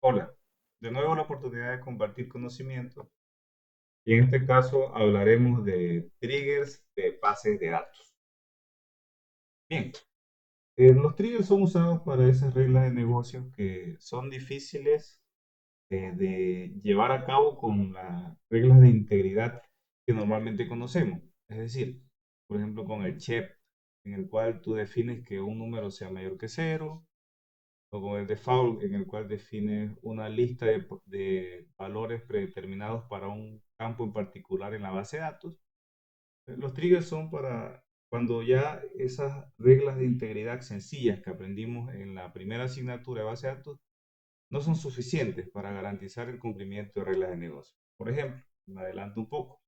Hola, de nuevo la oportunidad de compartir conocimiento y en este caso hablaremos de triggers de bases de datos. Bien, los triggers son usados para esas reglas de negocio que son difíciles de llevar a cabo con las reglas de integridad que normalmente conocemos. Es decir, por ejemplo, con el check, en el cual tú defines que un número sea mayor que cero, o con el default, en el cual defines una lista de valores predeterminados para un campo en particular en la base de datos. Los triggers son para cuando ya esas reglas de integridad sencillas que aprendimos en la primera asignatura de base de datos no son suficientes para garantizar el cumplimiento de reglas de negocio. Por ejemplo, me adelanto un poco.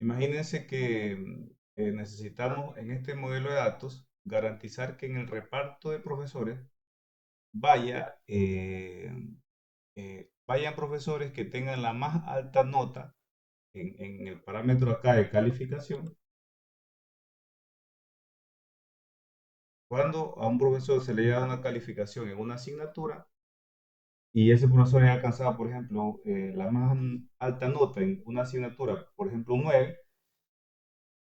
Imagínense que necesitamos en este modelo de datos garantizar que en el reparto de profesores vaya, vayan profesores que tengan la más alta nota en el parámetro acá de calificación. Cuando a un profesor se le da una calificación en una asignatura y ese profesor ha alcanzado, por ejemplo, la más alta nota en una asignatura, por ejemplo, un 9,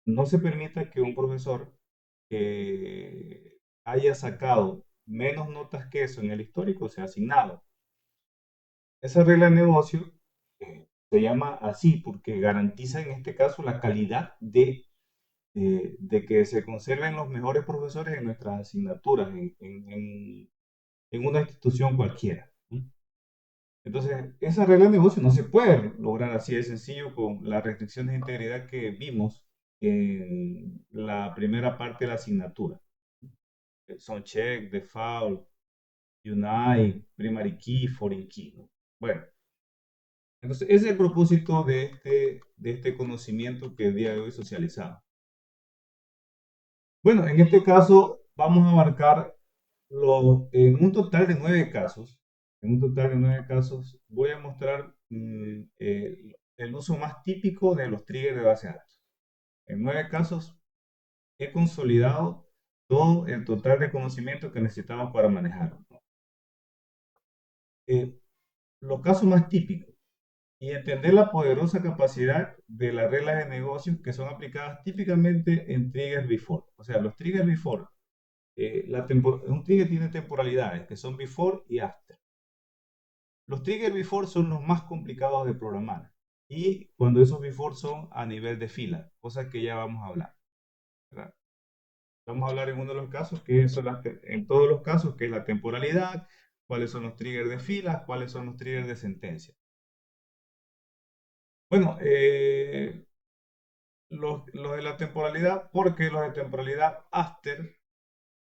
no se permita que un profesor que haya sacado menos notas que eso en el histórico sea asignado. Esa regla de negocio se llama así porque garantiza en este caso la calidad de que se conserven los mejores profesores en nuestras asignaturas, en una institución cualquiera. Entonces, esa regla de negocio no se puede lograr así de sencillo con las restricciones de integridad que vimos en la primera parte de la asignatura. Son check, default, unite, primary key, foreign key, ¿no? Bueno, entonces ese es el propósito de este conocimiento que el día de hoy socializamos. Bueno, en este caso vamos a abarcar en un total de 9 casos. En un total de 9 casos voy a mostrar el uso más típico de los triggers de base de datos. En 9 casos he consolidado todo el total de conocimiento que necesitamos para manejarlo. Eh, los casos más típicos y entender la poderosa capacidad de las reglas de negocios que son aplicadas típicamente en triggers before. O sea, los triggers before, un trigger tiene temporalidades que son before y after. Los triggers before son los más complicados de programar y cuando esos before son a nivel de fila, cosas que ya vamos a hablar, ¿verdad? Vamos a hablar en uno de los casos, en todos los casos, que es la temporalidad, cuáles son los triggers de fila, cuáles son los triggers de sentencia. Bueno, los de la temporalidad, porque los de temporalidad after,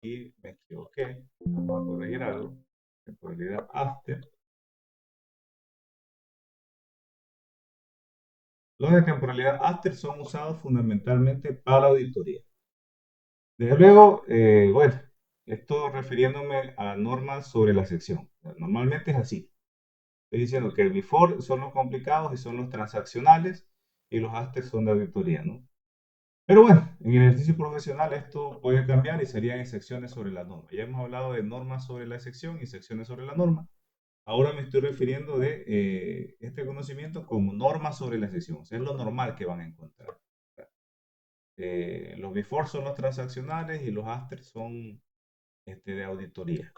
y me equivoqué, vamos a corregir algo, temporalidad after, los de temporalidad after son usados fundamentalmente para auditoría. Desde luego, bueno, esto refiriéndome a normas sobre la sección. Normalmente es así. Estoy diciendo que el before son los complicados y son los transaccionales y los after son de auditoría, ¿no? Pero bueno, en el ejercicio profesional esto puede cambiar y serían excepciones sobre la norma. Ya hemos hablado de normas sobre la excepción y excepciones sobre la norma. Ahora me estoy refiriendo de este conocimiento como normas sobre la excepción. O sea, es lo normal que van a encontrar. Los before son los transaccionales y los after son de auditoría.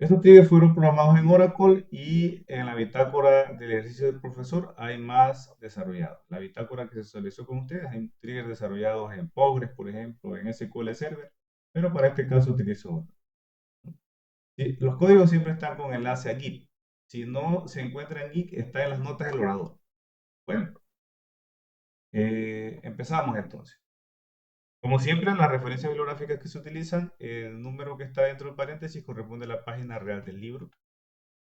Estos triggers fueron programados en Oracle y en la bitácora del ejercicio del profesor hay más desarrollados. La bitácora que se socializó con ustedes hay triggers desarrollados en Postgres, por ejemplo, en SQL Server, pero para este caso utilizo otro. Sí, los códigos siempre están con enlace a Git. Si no se encuentra en Git, está en las notas del orador. Bueno, empezamos entonces. Como siempre, las referencias bibliográficas que se utilizan, el número que está dentro del paréntesis corresponde a la página real del libro.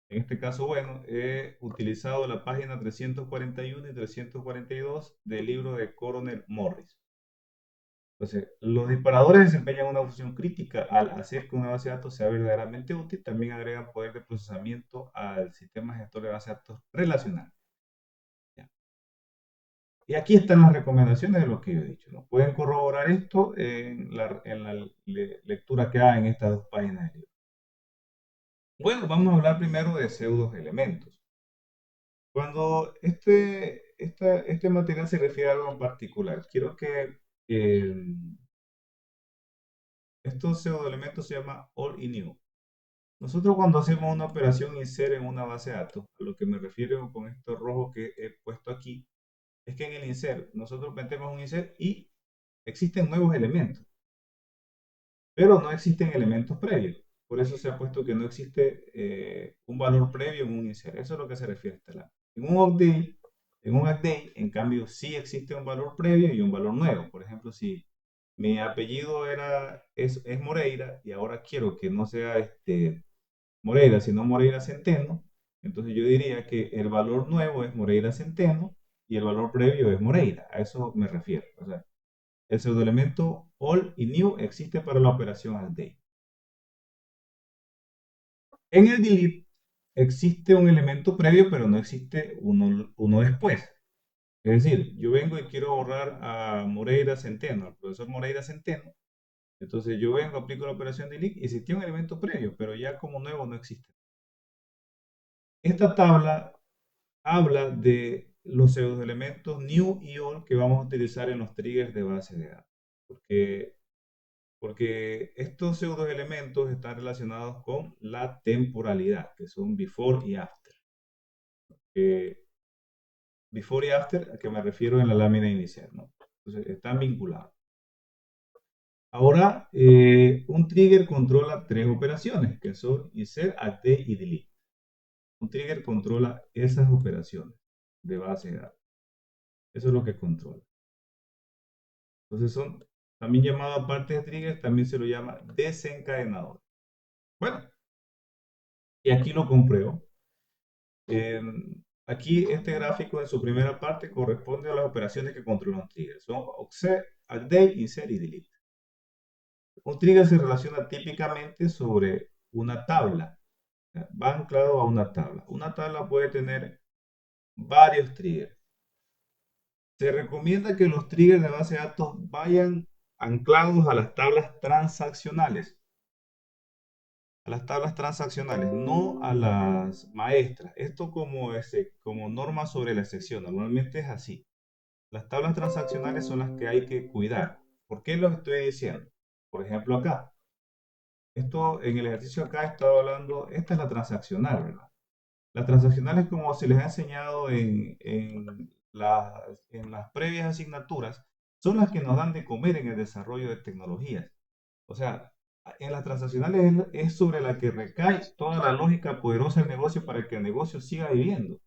En este caso, bueno, he utilizado la página 341 y 342 del libro de Coronel Morris. Entonces, los disparadores desempeñan una función crítica al hacer que una base de datos sea verdaderamente útil. También agregan poder de procesamiento al sistema gestor de base de datos relacional. ¿Ya? Y aquí están las recomendaciones de lo que yo he dicho, ¿no? Pueden corroborar esto en la lectura que haga en estas dos páginas del libro. Bueno, vamos a hablar primero de pseudo elementos. Cuando este material se refiere a algo en particular, quiero que eh, estos pseudoelementos se llaman all y new. Nosotros cuando hacemos una operación insert en una base de datos, a lo que me refiero con esto rojo que he puesto aquí, es que en el insert nosotros metemos un insert y existen nuevos elementos, pero no existen elementos previos. Por eso se ha puesto que no existe un valor previo en un insert. Eso es lo que se refiere a esta lado. En un update, en cambio, sí existe un valor previo y un valor nuevo. Por ejemplo, si mi apellido es Moreira y ahora quiero que no sea Moreira, sino Moreira Centeno, entonces yo diría que el valor nuevo es Moreira Centeno y el valor previo es Moreira. A eso me refiero. O sea, el pseudoelemento all y new existe para la operación update. En el delete existe un elemento previo, pero no existe uno después. Es decir, yo vengo y quiero borrar a Moreira Centeno, al profesor Moreira Centeno. Entonces yo vengo, aplico la operación delete y existía un elemento previo, pero ya como nuevo no existe. Esta tabla habla de los pseudoelementos new y all que vamos a utilizar en los triggers de base de datos. Porque, porque estos pseudoelementos están relacionados con la temporalidad, que son before y after. Before y after, a que me refiero en la lámina inicial, ¿no? Entonces, están vinculados. Ahora, un trigger controla tres operaciones, que son insert, update y delete. Un trigger controla esas operaciones de base de datos. Eso es lo que controla. Entonces son también llamados aparte de triggers, también se lo llama desencadenador. Bueno, y aquí lo compruebo. Eh, Aquí este gráfico en su primera parte corresponde a las operaciones que controlan triggers. Son offset, update, insert y delete. Un trigger se relaciona típicamente sobre una tabla. Va anclado a una tabla. Una tabla puede tener varios triggers. Se recomienda que los triggers de base de datos vayan anclados a las tablas transaccionales. A las tablas transaccionales, no a las maestras. Esto como norma sobre la excepción. Normalmente es así. Las tablas transaccionales son las que hay que cuidar. ¿Por qué lo estoy diciendo? Por ejemplo, acá. Esto, en el ejercicio acá he estado hablando, esta es la transaccional, ¿verdad? Las transaccionales, como se les ha enseñado en las previas asignaturas, son las que nos dan de comer en el desarrollo de tecnologías. O sea, en las transaccionales es sobre la que recae toda la lógica poderosa del negocio para que el negocio siga viviendo.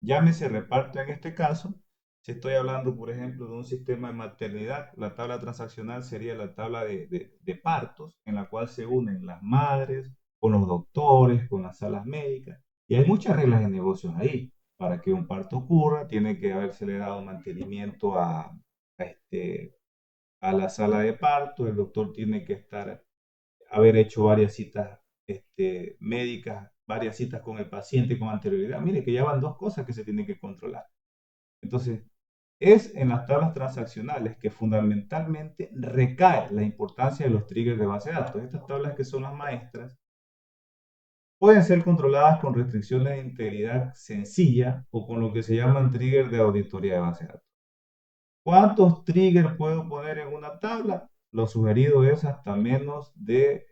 Llámese reparto en este caso. Si estoy hablando, por ejemplo, de un sistema de maternidad, la tabla transaccional sería la tabla de partos, en la cual se unen las madres con los doctores, con las salas médicas. Y hay muchas reglas de negocios ahí. Para que un parto ocurra, tiene que habérsele dado mantenimiento a la sala de parto, el doctor tiene que haber hecho varias citas médicas, varias citas con el paciente con anterioridad. Mire que ya van dos cosas que se tienen que controlar. Entonces, es en las tablas transaccionales que fundamentalmente recae la importancia de los triggers de base de datos. Estas tablas que son las maestras pueden ser controladas con restricciones de integridad sencilla o con lo que se llaman triggers de auditoría de base de datos. ¿Cuántos triggers puedo poner en una tabla? Lo sugerido es hasta menos de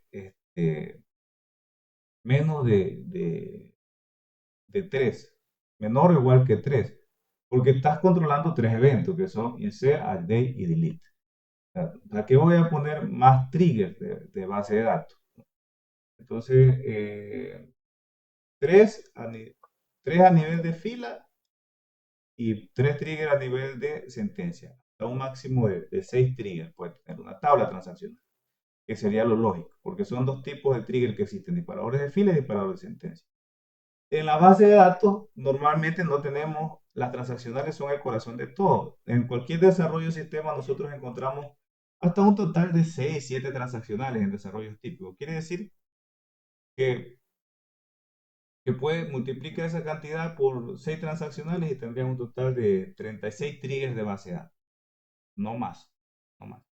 3, menor o igual que 3, porque estás controlando tres eventos que son insert, update y delete. ¿Para qué voy a poner más triggers de base de datos? Entonces, 3 a nivel de fila y 3 triggers a nivel de sentencia. Hasta un máximo de 6 triggers puede tener una tabla transaccional, que sería lo lógico, porque son dos tipos de triggers que existen, disparadores de fila y disparadores de sentencia. En la base de datos, normalmente no tenemos, las transaccionales son el corazón de todo. En cualquier desarrollo de sistema nosotros encontramos hasta un total de 6, 7 transaccionales en desarrollos típicos. Quiere decir que, que puede multiplicar esa cantidad por 6 transaccionales y tendría un total de 36 triggers de base de datos. No más, no más.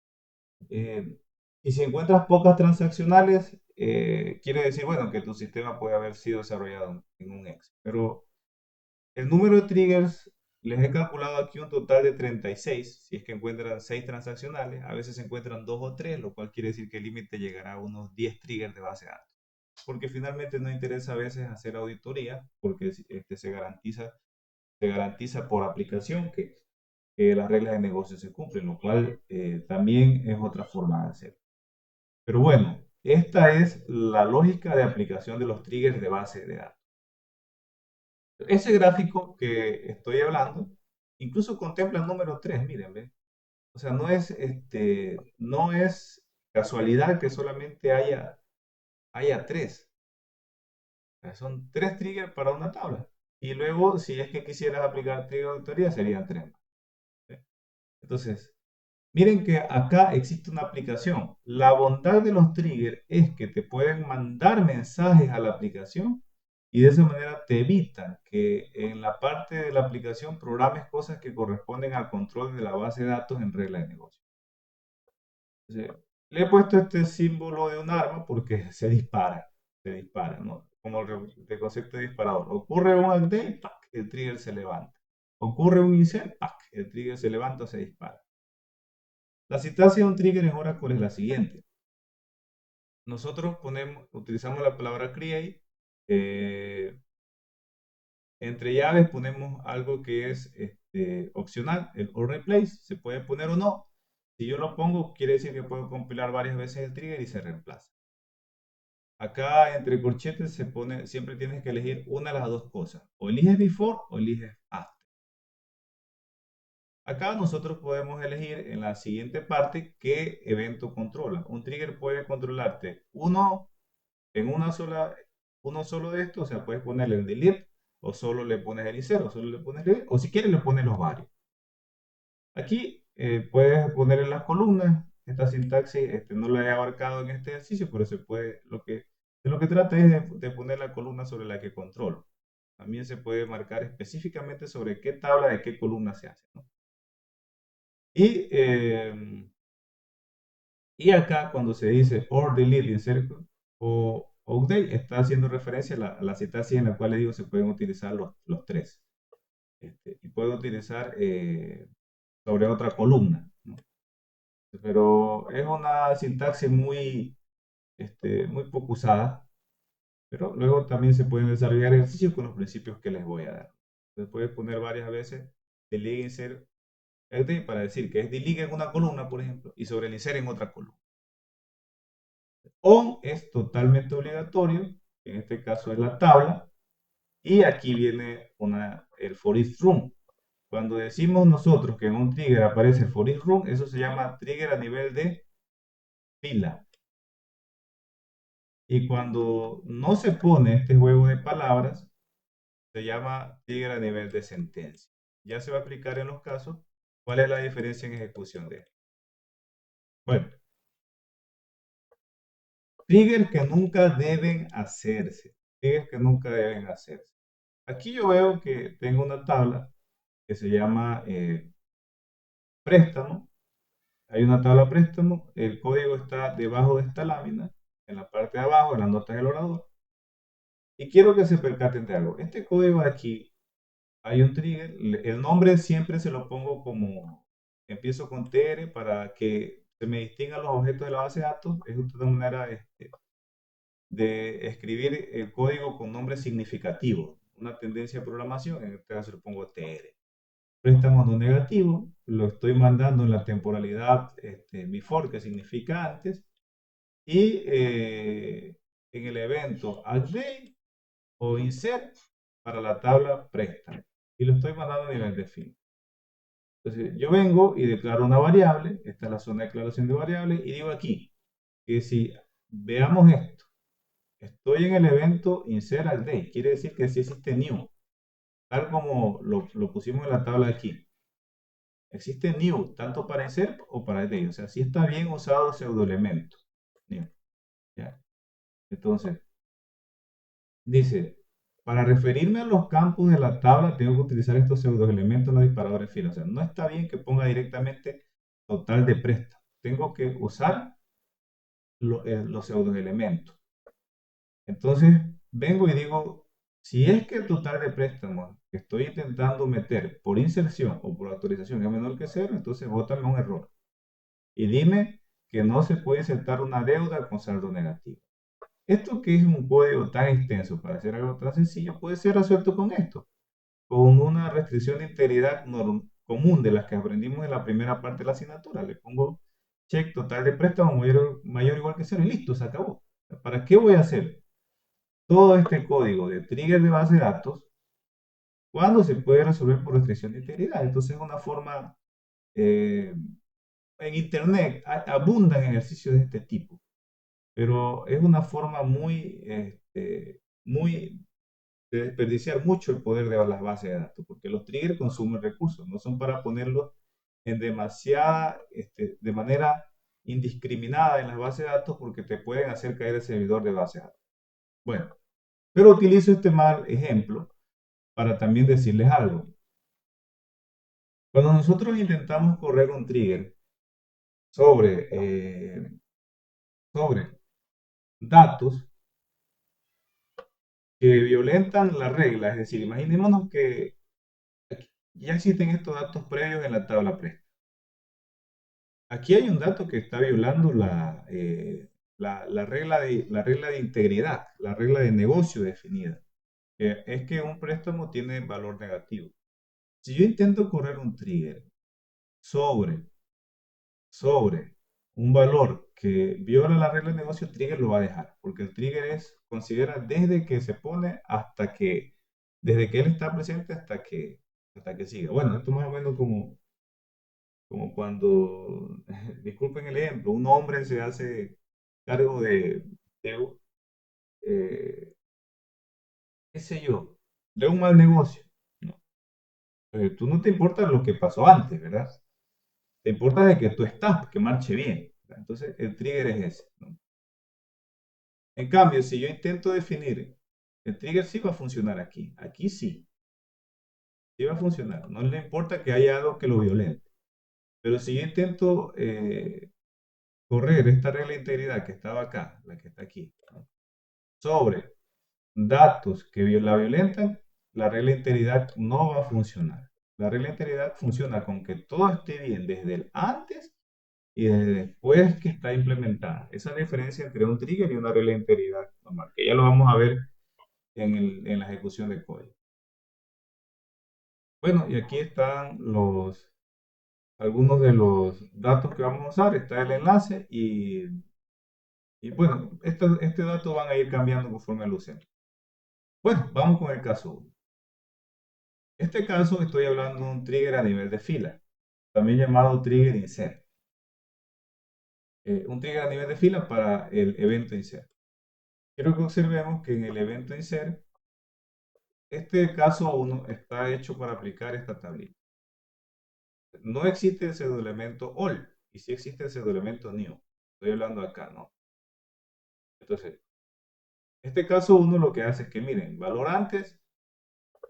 Eh, Y si encuentras pocas transaccionales, quiere decir, bueno, que tu sistema puede haber sido desarrollado en un Excel. Pero el número de triggers, les he calculado aquí un total de 36, si es que encuentran 6 transaccionales. A veces se encuentran 2 o 3, lo cual quiere decir que el límite llegará a unos 10 triggers de base de datos. Porque finalmente no interesa a veces hacer auditoría, porque se garantiza por aplicación que las reglas de negocio se cumplen, lo cual también es otra forma de hacer. Pero bueno, esta es la lógica de aplicación de los triggers de base de datos. Ese gráfico que estoy hablando incluso contempla el número 3, miren, ¿ven? O sea, no es casualidad que solamente haya 3. O sea, son 3 triggers para una tabla. Y luego, si es que quisieras aplicar trigger de auditoría, serían 3 más. ¿Sí? Entonces, miren que acá existe una aplicación. La bondad de los triggers es que te pueden mandar mensajes a la aplicación y de esa manera te evitan que en la parte de la aplicación programes cosas que corresponden al control de la base de datos en regla de negocio. Entonces, le he puesto este símbolo de un arma porque se dispara, ¿no? Como el concepto de disparador. Ocurre un update, ¡pac! El trigger se levanta. Ocurre un insert, ¡pac! El trigger se levanta o se dispara. La sintaxis de un trigger en Oracle es la siguiente. Nosotros utilizamos la palabra create, eh, entre llaves ponemos algo que es opcional, el or replace, se puede poner o no. Si yo lo pongo, quiere decir que puedo compilar varias veces el trigger y se reemplaza. Acá entre corchetes siempre tienes que elegir una de las dos cosas. O eliges before o eliges after. Acá nosotros podemos elegir en la siguiente parte qué evento controla. Un trigger puede controlarte uno solo de estos, o sea, puedes ponerle el delete, o solo le pones el insert, o solo le pones el delete, o si quieres le pones los varios. Aquí puedes poner en las columnas, esta sintaxis no la he abarcado en este ejercicio, pero de lo que trata es de poner la columna sobre la que controlo. También se puede marcar específicamente sobre qué tabla de qué columna se hace, ¿no? Y acá cuando se dice or delete insert o update, está haciendo referencia a la sintaxis en la cual le digo se pueden utilizar los tres. Y puedo utilizar sobre otra columna, ¿no? Pero es una sintaxis muy poco usada, pero luego también se pueden desarrollar ejercicios con los principios que les voy a dar. Se puede poner varias veces delete insert update para decir que es delete en una columna, por ejemplo, y sobre el insert en otra columna. On es totalmente obligatorio, en este caso es la tabla, y aquí viene el for each room. Cuando decimos nosotros que en un trigger aparece for each room, eso se llama trigger a nivel de fila. Y cuando no se pone este juego de palabras, se llama trigger a nivel de sentencia. Ya se va a explicar en los casos cuál es la diferencia en ejecución de esto. Bueno, triggers que nunca deben hacerse. Triggers que nunca deben hacerse. Aquí yo veo que tengo una tabla que se llama préstamo. Hay una tabla préstamo. El código está debajo de esta lámina, en la parte de abajo, en las notas del orador. Y quiero que se percaten de algo. Este código de aquí, hay un trigger. El nombre siempre se lo pongo como, empiezo con TR para que se me distingan los objetos de la base de datos. Es una manera de escribir el código con nombres significativos. Una tendencia de programación, en este caso le pongo TR. Préstamo no negativo, lo estoy mandando en la temporalidad before, que significa antes, y en el evento update o insert para la tabla préstamo. Y lo estoy mandando a nivel de fin. Entonces, yo vengo y declaro una variable, esta es la zona de declaración de variables, y digo aquí que si veamos esto, estoy en el evento insert update, quiere decir que si existe new, tal como lo pusimos en la tabla aquí. Existe new tanto para insert o para update, o sea, si está bien usado pseudoelemento. New, ¿ya? Entonces, dice, para referirme a los campos de la tabla, tengo que utilizar estos pseudoelementos en los disparadores de fila. O sea, no está bien que ponga directamente total de préstamo. Tengo que usar los pseudoelementos. Entonces, vengo y digo, si es que el total de préstamos que estoy intentando meter por inserción o por autorización es menor que cero, entonces bótame un error. Y dime que no se puede insertar una deuda con saldo negativo. Esto que es un código tan extenso para hacer algo tan sencillo puede ser resuelto con esto, con una restricción de integridad común de las que aprendimos en la primera parte de la asignatura. Le pongo check total de préstamo mayor o igual que cero y listo, se acabó. ¿Para qué voy a hacer todo este código de trigger de base de datos cuando se puede resolver por restricción de integridad? Entonces es una forma, eh, en Internet abundan ejercicios de este tipo, pero es una forma muy de desperdiciar mucho el poder de las bases de datos, porque los triggers consumen recursos, no son para ponerlos en de manera indiscriminada en las bases de datos porque te pueden hacer caer el servidor de bases de datos. Bueno, pero utilizo este mal ejemplo para también decirles algo. Cuando nosotros intentamos correr un trigger sobre, sobre datos que violentan la regla, es decir, imaginémonos que ya existen estos datos previos en la tabla pre. Aquí hay un dato que está violando la regla de integridad, la regla de negocio definida. Es que un préstamo tiene valor negativo. Si yo intento correr un trigger sobre, sobre un valor que viola la regla de negocio, el trigger lo va a dejar, porque el trigger considera desde que se pone desde que él está presente hasta que siga. Bueno, esto más o menos como cuando, disculpen el ejemplo, un hombre se hace cargo de, eh, qué sé yo, de un mal negocio. ¿No? Tú no te importa lo que pasó antes, ¿verdad? Te importa de que tú estás, que marche bien. ¿Verdad? Entonces, el trigger es ese. ¿No? En cambio, si yo intento definir, el trigger sí va a funcionar aquí. Aquí sí va a funcionar. No le importa que haya algo que lo violente. Pero si yo intento correr esta regla de integridad que estaba acá, la que está aquí, ¿no? Sobre datos que la violentan, la regla de integridad no va a funcionar. La regla de integridad funciona con que todo esté bien desde el antes y desde después que está implementada. Esa es la diferencia entre un trigger y una regla de integridad normal, que ya lo vamos a ver en la ejecución de código. Bueno, y aquí están algunos de los datos que vamos a usar. Está el enlace y bueno, este dato van a ir cambiando conforme lo usemos. Bueno, vamos con el caso 1. En este caso estoy hablando de un trigger a nivel de fila, también llamado trigger insert. Un trigger a nivel de fila para el evento insert. Quiero que observemos que en el evento insert, este caso 1 está hecho para aplicar esta tablita. No existe el pseudoelemento all y sí existe el pseudoelemento new. Estoy hablando acá, ¿no? Entonces, este caso 1 lo que hace es que miren, valor antes,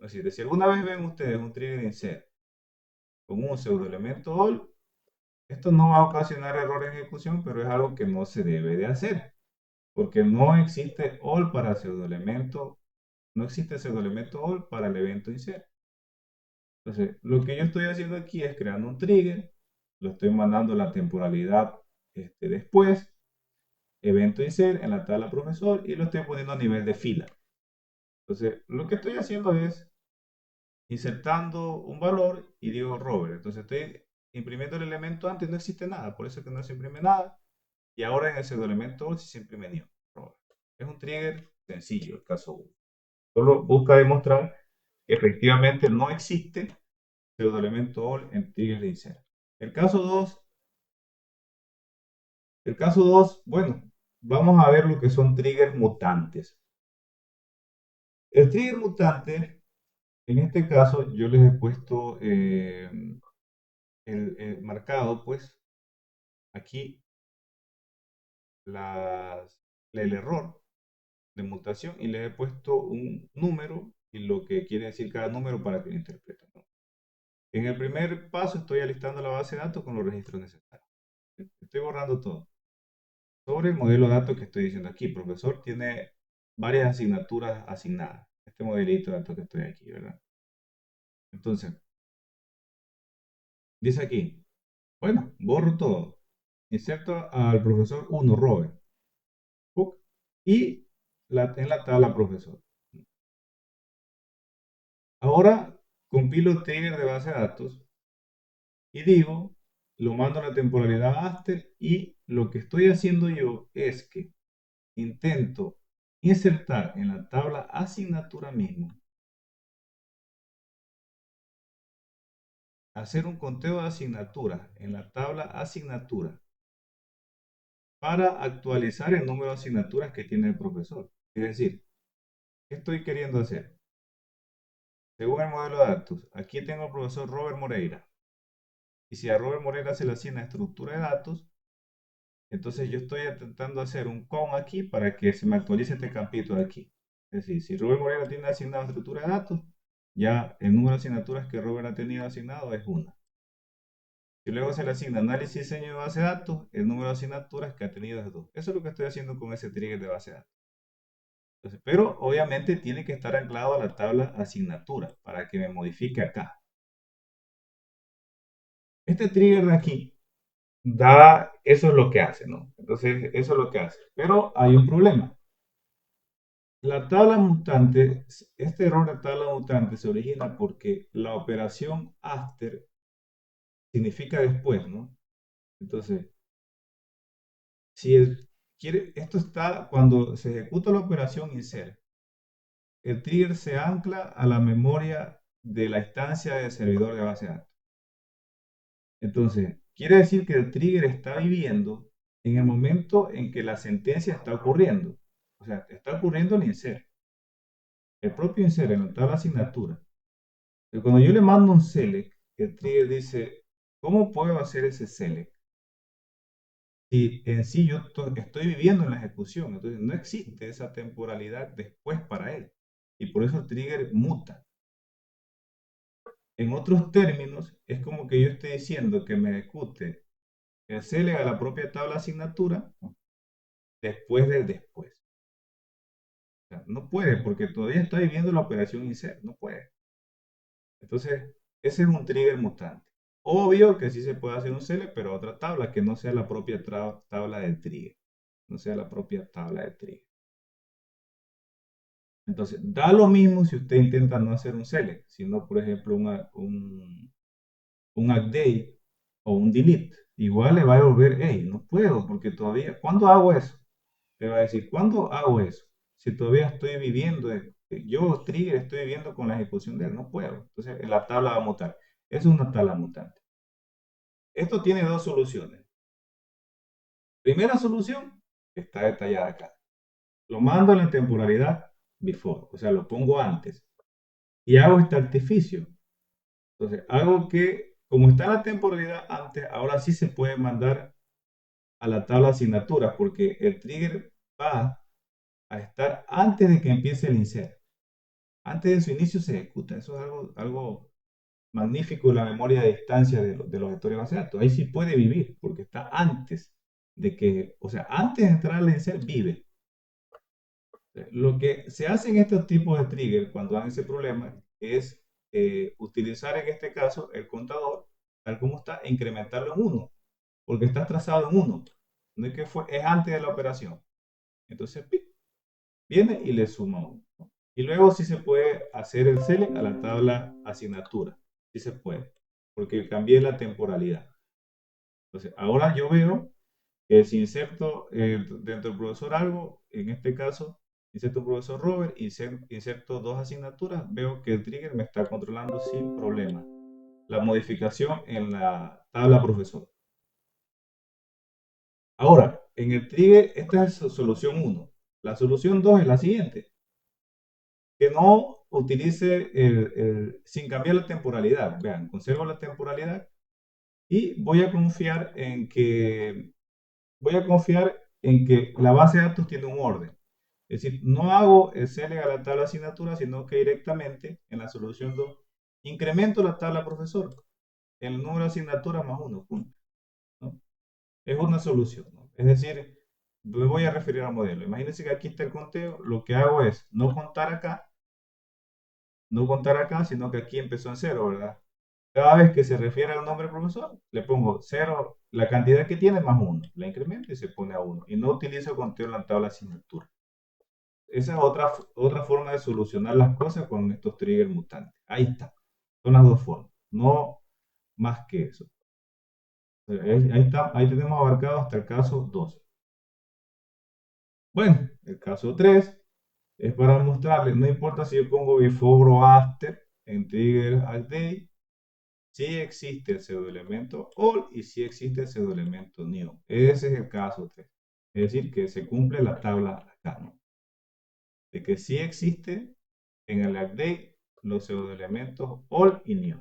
es decir, si alguna vez ven ustedes un trigger insert con un pseudoelemento all, esto no va a ocasionar error en ejecución, pero es algo que no se debe de hacer, porque no existe all para pseudoelemento, no existe pseudoelemento all para el evento insert. Entonces, lo que yo estoy haciendo aquí es creando un trigger, lo estoy mandando la temporalidad después, evento insert en la tabla profesor y lo estoy poniendo a nivel de fila. Entonces, lo que estoy haciendo es insertando un valor y digo Robert. Entonces, estoy imprimiendo el elemento antes, no existe nada, por eso es que no se imprime nada. Y ahora en el pseudoelemento all sí se imprime new. Robert. Es un trigger sencillo, el caso 1. Solo busca demostrar que efectivamente no existe pseudoelemento all en trigger de insert. El caso 2, bueno, vamos a ver lo que son triggers mutantes. El trigger mutante, en este caso, yo les he puesto el marcado, pues, aquí el error de mutación y les he puesto un número y lo que quiere decir cada número para que lo interpreten. ¿No? En el primer paso estoy alistando la base de datos con los registros necesarios. Estoy borrando todo. Sobre el modelo de datos que estoy diciendo aquí, profesor tiene varias asignaturas asignadas. Este modelito de datos que estoy aquí, ¿verdad? Entonces, dice aquí, bueno, borro todo. Inserto al profesor 1, Robert. ¡Puc! Y en la tabla profesor. Ahora compilo el trigger de base de datos y digo, lo mando a la temporalidad after y lo que estoy haciendo yo es que intento insertar en la tabla asignatura mismo, hacer un conteo de asignaturas en la tabla asignatura para actualizar el número de asignaturas que tiene el profesor. Es decir, ¿qué estoy queriendo hacer? Según el modelo de datos, aquí tengo al profesor Robert Moreira. Y si a Robert Moreira se le asigna estructura de datos, entonces yo estoy intentando hacer un con aquí para que se me actualice este campito de aquí. Es decir, si Robert Moreira tiene asignado estructura de datos, ya el número de asignaturas que Robert ha tenido asignado es una. Si luego se le asigna análisis y diseño de base de datos, el número de asignaturas que ha tenido es 2. Eso es lo que estoy haciendo con ese trigger de base de datos. Entonces, pero obviamente tiene que estar anclado a la tabla asignatura para que me modifique acá. Este trigger de aquí eso es lo que hace, ¿no? Entonces, eso es lo que hace. Pero hay un problema. La tabla mutante, este error de tabla mutante se origina porque la operación after significa después, ¿no? Entonces, si esto está cuando se ejecuta la operación insert, el trigger se ancla a la memoria de la instancia del servidor de base de datos. Entonces, quiere decir que el trigger está viviendo en el momento en que la sentencia está ocurriendo. O sea, está ocurriendo el insert. El propio insert en la tabla asignatura. Y cuando yo le mando un select, el trigger dice, ¿cómo puedo hacer ese select? Y en sí yo estoy viviendo en la ejecución, entonces no existe esa temporalidad después para él. Y por eso el trigger muta. En otros términos, es como que yo estoy diciendo que me ejecute el select a la propia tabla asignatura después del después. O sea, no puede porque todavía está viviendo la operación insert, no puede. Entonces, ese es un trigger mutante. Obvio que sí se puede hacer un select, pero a otra tabla que no sea la propia tabla del trigger. No sea la propia tabla del trigger. Entonces, da lo mismo si usted intenta no hacer un select, sino, por ejemplo, un update o un delete. Igual le va a devolver, hey, no puedo, porque todavía, ¿cuándo hago eso? Le va a decir, ¿cuándo hago eso? Si todavía estoy viviendo, yo, trigger, estoy viviendo con la ejecución de él, no puedo. Entonces, la tabla va a mutar. Es una tabla mutante. Esto tiene dos soluciones. Primera solución está detallada acá. Lo mando en la temporalidad before, o sea, lo pongo antes. Y hago este artificio. Entonces, hago que, como está la temporalidad antes, ahora sí se puede mandar a la tabla de asignaturas, porque el trigger va a estar antes de que empiece el insert. Antes de su inicio se ejecuta. Eso es algo magnífico en la memoria de distancia de los vectores de base de datos. Ahí sí puede vivir, porque está antes de que, o sea, antes de entrar al insert vive. Lo que se hace en estos tipos de trigger cuando dan ese problema es utilizar en este caso el contador tal como está e incrementarlo en 1, porque está trazado en 1. No es que es antes de la operación. Entonces viene y le suma 1. Y luego sí se puede hacer el select a la tabla asignatura. Sí se puede, porque cambié la temporalidad. Entonces, ahora yo veo que si inserto dentro del profesor algo, en este caso, inserto profesor Robert, inserto dos asignaturas, veo que el trigger me está controlando sin problema la modificación en la tabla profesor. Ahora, en el trigger, esta es solución 1. La solución 2 es la siguiente, que no utilice sin cambiar la temporalidad. Vean, conservo la temporalidad y voy a confiar en que la base de datos tiene un orden. Es decir, no hago el select a la tabla asignatura, sino que directamente en la solución 2 incremento la tabla profesor, el número de asignaturas más 1, punto, ¿no? Es una solución, ¿no? Es decir, me voy a referir al modelo. Imagínense que aquí está el conteo. Lo que hago es no contar acá, sino que aquí empezó en cero, ¿verdad? Cada vez que se refiere al nombre profesor, le pongo cero, la cantidad que tiene más uno. La incremento y se pone a uno. Y no utilizo conteo en la tabla de asignatura. Esa es otra forma de solucionar las cosas con estos triggers mutantes. Ahí está. Son las dos formas. No más que eso. Ahí está, ahí tenemos abarcado hasta el caso 2. Bueno, el caso 3 es para mostrarles, no importa si yo pongo before o after en trigger al day, si existe el pseudoelemento all y si existe el pseudoelemento new. Ese es el caso 3. Es decir, que se cumple la tabla acá, ¿no? De que sí existe en el update los pseudoelementos all y new.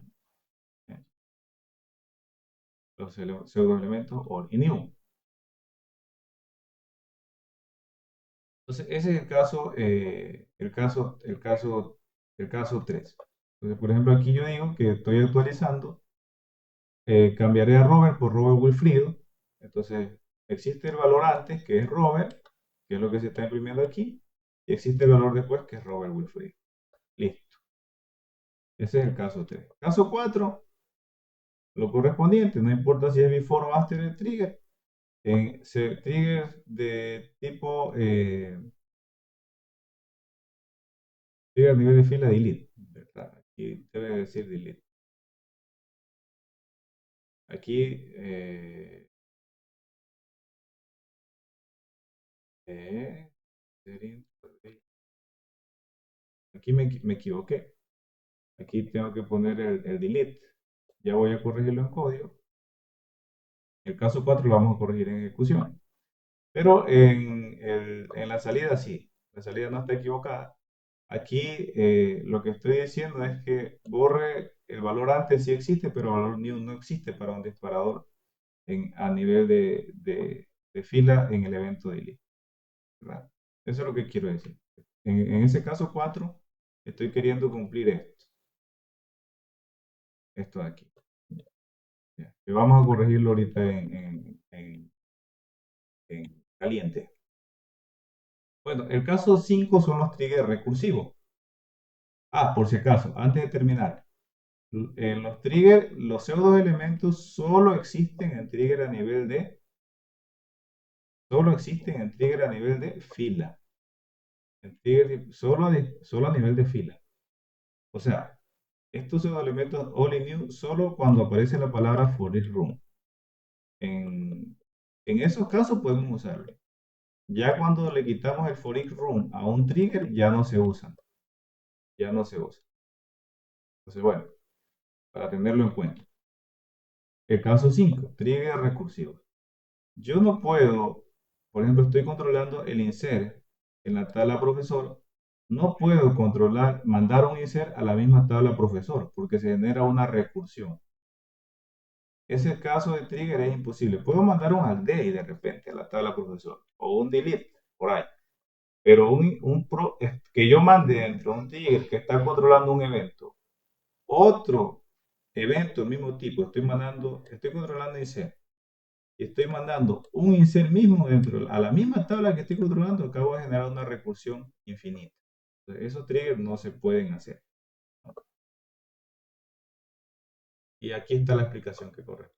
Los pseudoelementos all y new. Entonces, ese es el caso 3. Entonces, por ejemplo, aquí yo digo que estoy actualizando, cambiaré a Robert por Robert Wilfrido. Entonces, existe el valor antes, que es Robert, que es lo que se está imprimiendo aquí, y existe el valor después, que es Robert Wilfrido. Listo. Ese es el caso 3. Caso 4, lo correspondiente, no importa si es before o after el trigger, triggers de tipo trigger a nivel de fila delete, ¿verdad? Aquí debe decir delete. Aquí eh, aquí me equivoqué. Aquí tengo que poner el delete. Ya voy a corregirlo en código. El caso 4 lo vamos a corregir en ejecución. Pero en la salida sí. La salida no está equivocada. Aquí lo que estoy diciendo es que borre el valor antes sí existe, pero el valor new no existe para un disparador a nivel de fila en el evento delete, ¿verdad? Eso es lo que quiero decir. En ese caso 4 estoy queriendo cumplir esto de aquí. Ya, que vamos a corregirlo ahorita en caliente. Bueno, el caso 5 son los triggers recursivos. Ah, por si acaso, antes de terminar, en los triggers, los pseudo elementos solo existen en trigger a nivel de fila. En trigger, solo a nivel de fila. O sea, estos pseudo elementos all y new solo cuando aparece la palabra for each room. En, en esos casos podemos usarlo. Ya cuando le quitamos el for each room a un trigger, ya no se usan. Ya no se usa. Entonces, bueno, para tenerlo en cuenta. El caso 5, trigger recursivo. Yo no puedo, por ejemplo, estoy controlando el insert en la tabla profesor. No puedo mandar un insert a la misma tabla profesor porque se genera una recursión. Ese caso de trigger es imposible. Puedo mandar un update de repente a la tabla profesor o un delete por ahí. Pero que yo mande dentro de un trigger que está controlando un evento, otro evento del mismo tipo, estoy controlando insert y estoy mandando un insert mismo a la misma tabla que estoy controlando, acabo de generar una recursión infinita. Entonces, esos triggers no se pueden hacer. Y aquí está la explicación que corresponde.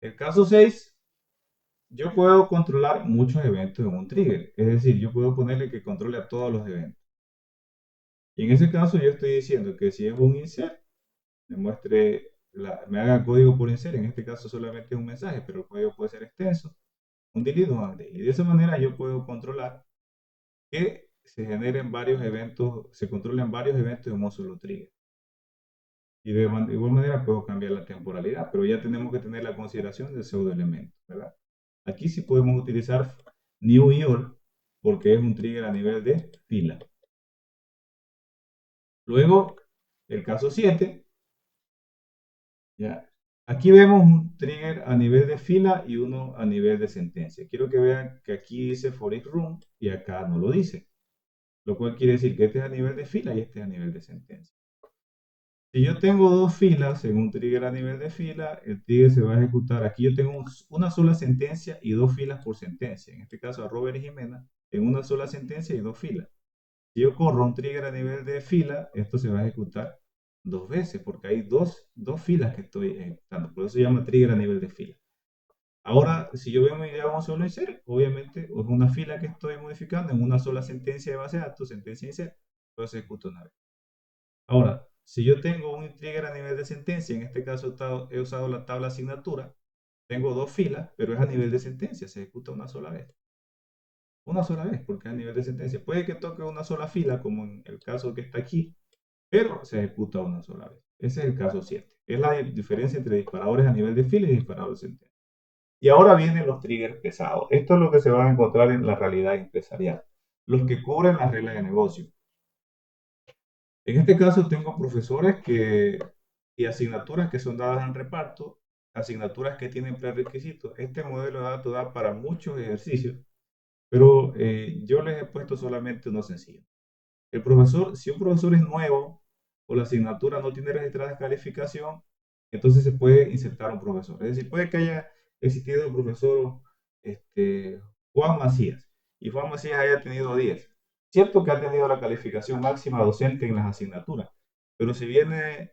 El caso 6, yo puedo controlar muchos eventos en un trigger. Es decir, yo puedo ponerle que controle a todos los eventos. Y en ese caso yo estoy diciendo que si es un insert, me haga código por insert. En este caso solamente es un mensaje, pero el código puede ser extenso. Un delete o un update. Y de esa manera yo puedo controlar que se generen varios eventos, se controlen varios eventos en un solo trigger. Y de igual manera puedo cambiar la temporalidad, pero ya tenemos que tener la consideración del pseudoelemento, ¿verdad? Aquí sí podemos utilizar new y all porque es un trigger a nivel de fila. Luego, el caso 7, ya. Aquí vemos un trigger a nivel de fila y uno a nivel de sentencia. Quiero que vean que aquí dice for each room y acá no lo dice. Lo cual quiere decir que este es a nivel de fila y este es a nivel de sentencia. Si yo tengo dos filas en un trigger a nivel de fila, el trigger se va a ejecutar. Aquí yo tengo una sola sentencia y dos filas por sentencia. En este caso a Robert y Jimena en una sola sentencia y dos filas. Si yo corro un trigger a nivel de fila, esto se va a ejecutar dos veces porque hay dos filas que estoy ejecutando. Por eso se llama trigger a nivel de fila. Ahora, si yo veo mi diagrama solo insert, obviamente es una fila que estoy modificando en una sola sentencia de base de datos, sentencia insert, entonces se ejecuta una vez. Ahora, si yo tengo un trigger a nivel de sentencia, en este caso he usado la tabla asignatura, tengo dos filas, pero es a nivel de sentencia, se ejecuta una sola vez. Una sola vez, porque es a nivel de sentencia. Puede que toque una sola fila, como en el caso que está aquí, pero se ejecuta una sola vez. Ese es el caso 7. Es la diferencia entre disparadores a nivel de fila y disparadores de sentencia. Y ahora vienen los triggers pesados. Esto es lo que se van a encontrar en la realidad empresarial. Los que cubren las reglas de negocio. En este caso tengo profesores y asignaturas que son dadas en reparto, asignaturas que tienen prerequisitos. Este modelo de datos da para muchos ejercicios, pero yo les he puesto solamente uno sencillo. El profesor, si un profesor es nuevo o la asignatura no tiene registrada calificación, entonces se puede insertar un profesor. Es decir, puede que haya existido el profesor Juan Macías y Juan Macías haya tenido 10. Cierto que ha tenido la calificación máxima docente en las asignaturas, pero si viene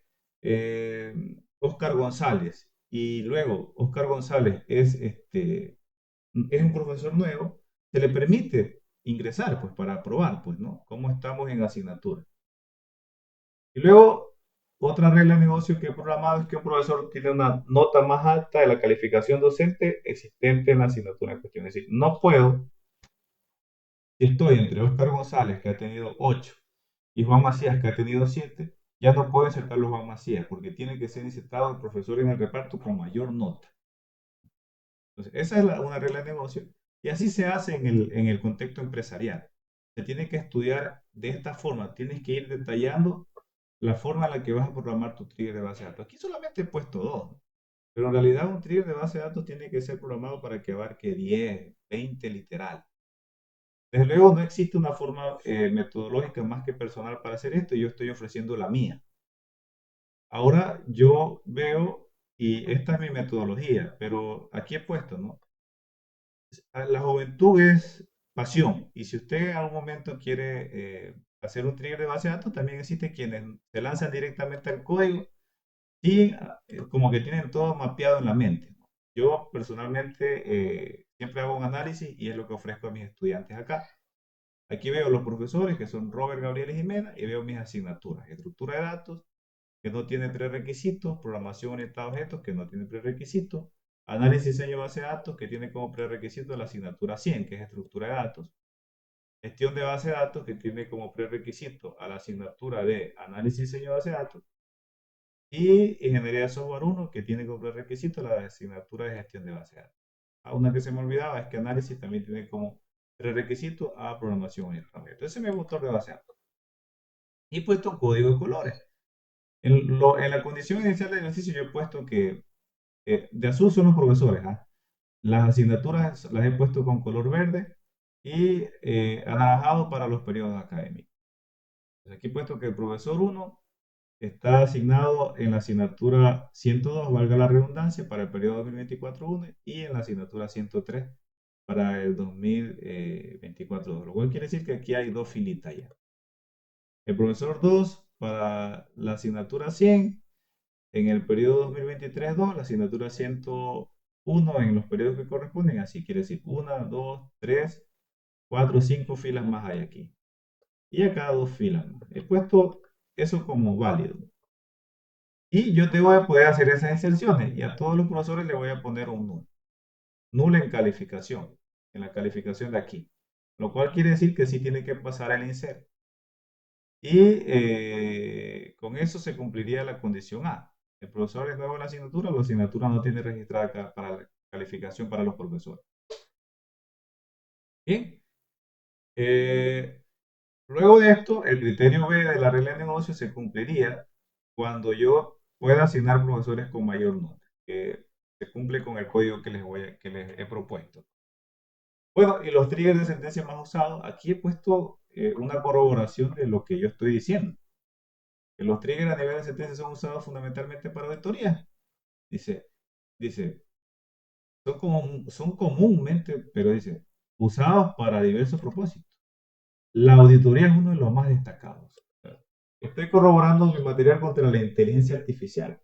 Oscar González y luego Oscar González es un profesor nuevo, se le permite ingresar, pues, para probar, pues, ¿no? Cómo estamos en asignatura. Y luego, otra regla de negocio que he programado es que un profesor tiene una nota más alta de la calificación docente existente en la asignatura en cuestión. Es decir, no puedo, si estoy entre Oscar González, que ha tenido 8, y Juan Macías, que ha tenido 7, ya no puedo insertar los Juan Macías, porque tiene que ser insertado el profesor en el reparto con mayor nota. Entonces, esa es una regla de negocio y así se hace en el contexto empresarial. Se tiene que estudiar de esta forma, tienes que ir detallando la forma en la que vas a programar tu trigger de base de datos. Aquí solamente he puesto dos, pero en realidad un trigger de base de datos tiene que ser programado para que abarque 10, 20 literal. Desde luego no existe una forma metodológica más que personal para hacer esto y yo estoy ofreciendo la mía. Ahora yo veo, y esta es mi metodología, pero aquí he puesto, ¿no? La juventud es pasión. Y si usted en algún momento quiere hacer un trigger de base de datos, también existen quienes se lanzan directamente al código y como que tienen todo mapeado en la mente. Yo personalmente siempre hago un análisis y es lo que ofrezco a mis estudiantes acá. Aquí veo los profesores que son Robert, Gabriel y Jimena y veo mis asignaturas. Estructura de datos, que no tiene prerequisitos, programación orientada a objetos, que no tiene prerequisitos, análisis y diseño de base de datos, que tiene como prerequisito la asignatura 100, que es estructura de datos, gestión de base de datos, que tiene como prerequisito a la asignatura de análisis y diseño de base de datos, y ingeniería de software 1, que tiene como prerequisito la asignatura de gestión de base de datos. Una que se me olvidaba es que análisis también tiene como prerequisito a programación orientada a objetos. Ese es mi motor de base de datos. Y he puesto un código de colores. En la condición inicial del ejercicio yo he puesto que de azul son los profesores. ¿Ah? Las asignaturas las he puesto con color verde y anaranjado para los periodos académicos. Entonces, aquí he puesto que el profesor 1 está asignado en la asignatura 102, valga la redundancia, para el periodo 2024-1 y en la asignatura 103 para el 2024-2, lo cual quiere decir que aquí hay dos filitas ya. El profesor 2 para la asignatura 100 en el periodo 2023-2, la asignatura 101 en los periodos que corresponden, así quiere decir 1, 2, 3, 4, 5 filas más hay aquí. Y acá dos filas más. He puesto eso como válido. Y yo te voy a poder hacer esas inserciones y a todos los profesores le voy a poner un null. Null en calificación, en la calificación de aquí. Lo cual quiere decir que sí tiene que pasar el insert. Y con eso se cumpliría la condición A. El profesor es nuevo en la asignatura no tiene registrada para la calificación para los profesores. Bien. Luego de esto, el criterio B de la regla de negocio se cumpliría cuando yo pueda asignar profesores con mayor nota, que se cumple con el código que les he propuesto. Bueno, y los triggers de sentencia más usados, aquí he puesto una corroboración de lo que yo estoy diciendo. que los triggers a nivel de sentencia son usados fundamentalmente para auditoría. Dice, dice, son comúnmente, pero dice, usados para diversos propósitos. La auditoría es uno de los más destacados. Estoy corroborando mi material contra la inteligencia artificial.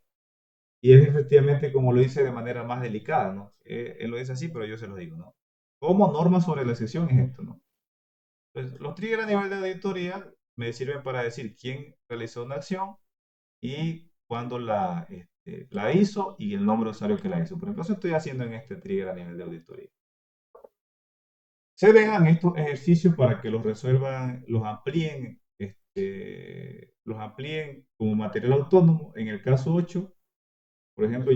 Y es efectivamente como lo dice de manera más delicada, ¿no? Él lo dice así, pero yo se lo digo, ¿no? Como norma sobre la excepción es esto, ¿no? Pues, los triggers a nivel de auditoría me sirven para decir quién realizó una acción y cuándo la hizo y el nombre de usuario que la hizo. Por ejemplo, eso estoy haciendo en este trigger a nivel de auditoría. Se dejan estos ejercicios para que los resuelvan, los amplíen como material autónomo. En el caso 8, por ejemplo,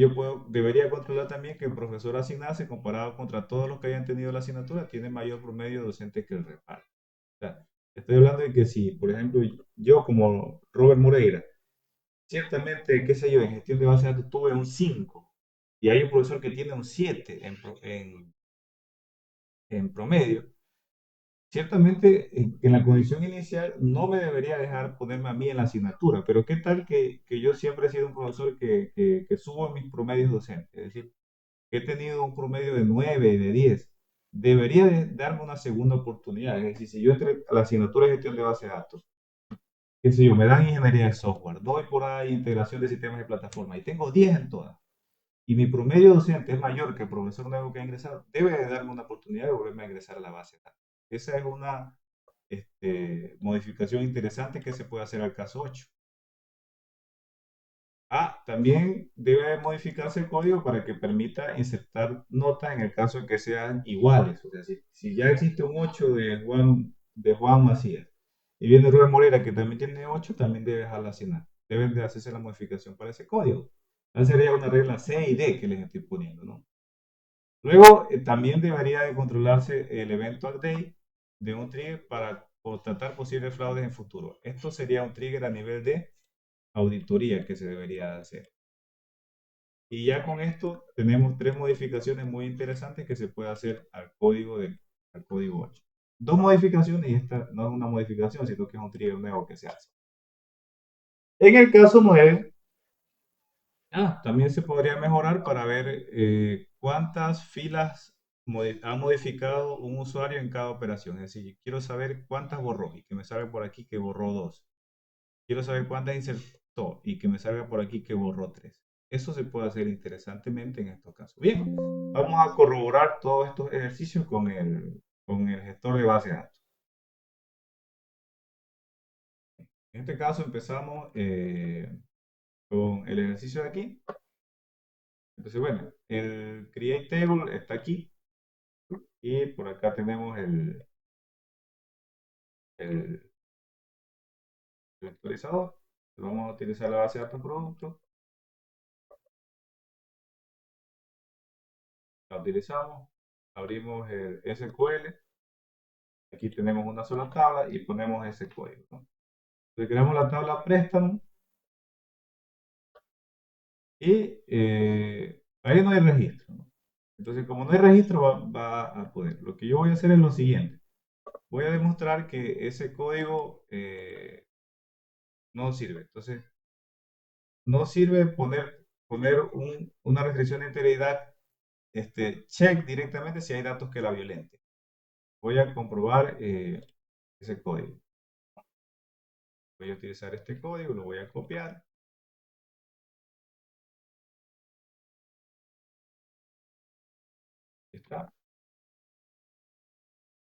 debería controlar también que el profesor asignase, comparado contra todos los que hayan tenido la asignatura, tiene mayor promedio docente que el reparto. O sea, estoy hablando de que si, por ejemplo, yo como Robert Moreira, ciertamente, qué sé yo, en gestión de base de datos tuve un 5 y hay un profesor que tiene un 7 en promedio, ciertamente en la condición inicial no me debería dejar ponerme a mí en la asignatura, pero qué tal que yo siempre he sido un profesor que subo mis promedios docentes, es decir, que he tenido un promedio de 9 de 10, debería darme una segunda oportunidad, es decir, si yo entré a la asignatura de gestión de base de datos, qué sé yo, me dan ingeniería de software, doy por ahí integración de sistemas de plataforma y tengo 10 en todas, y mi promedio docente es mayor que el profesor nuevo que ha ingresado, debe de darme una oportunidad de volverme a ingresar a la base de datos. Esa es una modificación interesante que se puede hacer al caso 8. También debe modificarse el código para que permita insertar notas en el caso de que sean iguales. O sea, si ya existe un 8 de Juan Macías y viene Rubén Morera que también tiene 8, también debe dejarla asignar. Deben de hacerse la modificación para ese código. Esa sería una regla C y D que les estoy poniendo, ¿no? Luego, también debería de controlarse el evento update de un trigger para constatar posibles fraudes en futuro. Esto sería un trigger a nivel de auditoría que se debería hacer. Y ya con esto tenemos tres modificaciones muy interesantes que se puede hacer al código 8. Dos modificaciones y esta no es una modificación, sino que es un trigger nuevo que se hace. En el caso 9, también se podría mejorar para ver cuántas filas ha modificado un usuario en cada operación. Es decir, quiero saber cuántas borró y que me salga por aquí que borró 2. Quiero saber cuántas insertó y que me salga por aquí que borró 3. Eso se puede hacer interesantemente en estos casos. Bien, vamos a corroborar todos estos ejercicios con el gestor de base de datos. En este caso empezamos con el ejercicio de aquí. Entonces, bueno, el create table está aquí y por acá tenemos el actualizador. Vamos a utilizar la base de datos producto. La utilizamos, abrimos el SQL. Aquí tenemos una sola tabla y ponemos ese código, ¿no? Entonces creamos la tabla préstamo y ahí no hay registro, ¿no? Entonces, como no hay registro, va a poder. Lo que yo voy a hacer es lo siguiente. Voy a demostrar que ese código no sirve. Entonces, no sirve poner una restricción de integridad check directamente si hay datos que la violenten. Voy a comprobar ese código. Voy a utilizar este código, lo voy a copiar. Está.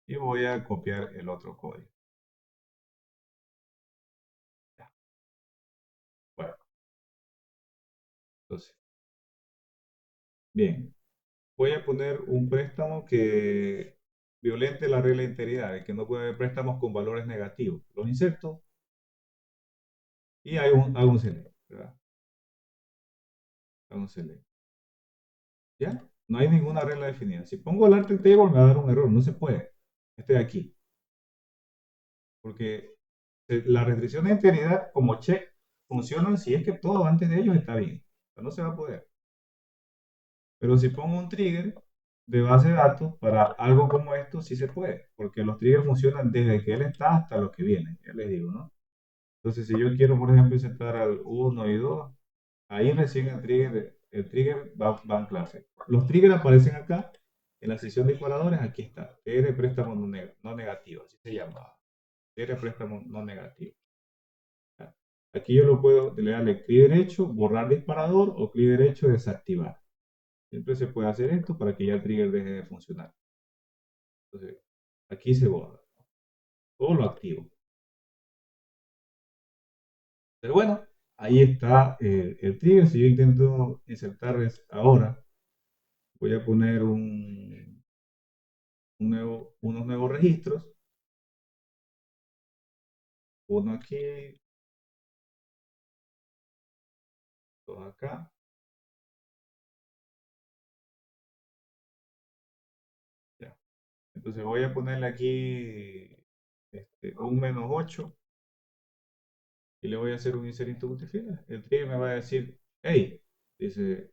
Y voy a copiar el otro código. Ya. Bueno, entonces, bien. Voy a poner un préstamo que violente la regla de integridad, de que no puede haber préstamos con valores negativos. Los inserto y hago un select, ¿verdad? Hago un select. ¿Ya? No hay ninguna regla definida. Si pongo el alt table me va a dar un error. No se puede. Este de aquí. Porque la restricción de integridad como check funcionan si es que todo antes de ellos está bien. O sea, no se va a poder. Pero si pongo un trigger de base de datos para algo como esto, sí se puede. Porque los triggers funcionan desde que él está hasta lo que viene. Ya les digo, ¿no? Entonces, si yo quiero, por ejemplo, insertar al uno y 2, ahí recién el trigger va a anclarse. Los triggers aparecen acá, en la sección de disparadores, aquí está. TR préstamo no negativo, así se llama. TR préstamo no negativo. Aquí yo lo puedo darle clic derecho, borrar disparador o clic derecho, desactivar. Siempre se puede hacer esto para que ya el trigger deje de funcionar. Entonces, aquí se borra o lo activo. Pero bueno, ahí está el trigger. Si yo intento insertar ahora, voy a poner unos nuevos registros. Uno aquí, dos acá. Ya. Entonces voy a ponerle aquí un -8 y le voy a hacer un inserito multifila. El trigger me va a decir, hey, dice,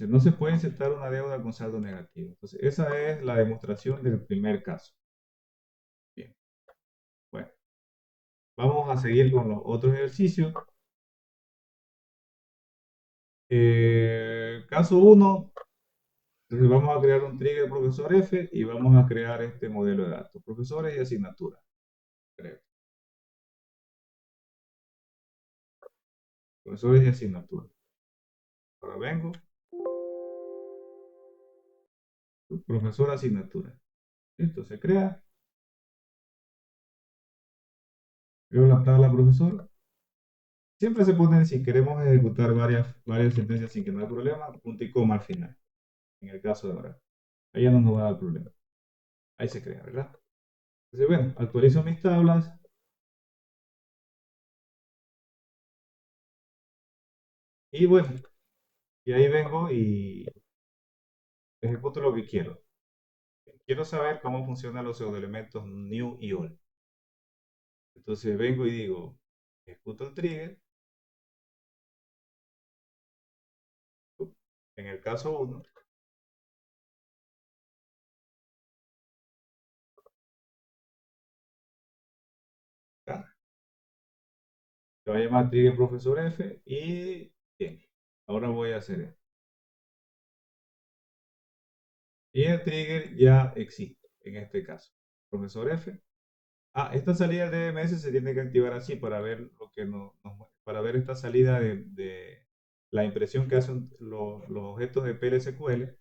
no se puede insertar una deuda con saldo negativo. Entonces, esa es la demostración del primer caso. Bien, bueno, vamos a seguir con los otros ejercicios. Caso 1, entonces vamos a crear un trigger profesor F y vamos a crear este modelo de datos, profesores y asignaturas. Profesores y asignaturas. Ahora vengo, profesor asignatura. Listo, se crea. Creo la tabla profesor. Siempre se pone, si queremos ejecutar varias sentencias sin que no haya problema, punto y coma al final. En el caso de ahora. Ahí ya no nos va a dar problema. Ahí se crea, ¿verdad? Entonces, bueno, actualizo mis tablas. Y bueno, y ahí vengo y ejecuto lo que quiero. Quiero saber cómo funcionan los pseudoelementos new y old. Entonces vengo y digo, ejecuto el trigger. En el caso 1, se va a llamar trigger profesor F y bien, ahora voy a hacer esto. Y el trigger ya existe en este caso. Profesor F. Esta salida de DMS se tiene que activar así para ver lo que para ver esta salida de la impresión que hacen los objetos de PLSQL.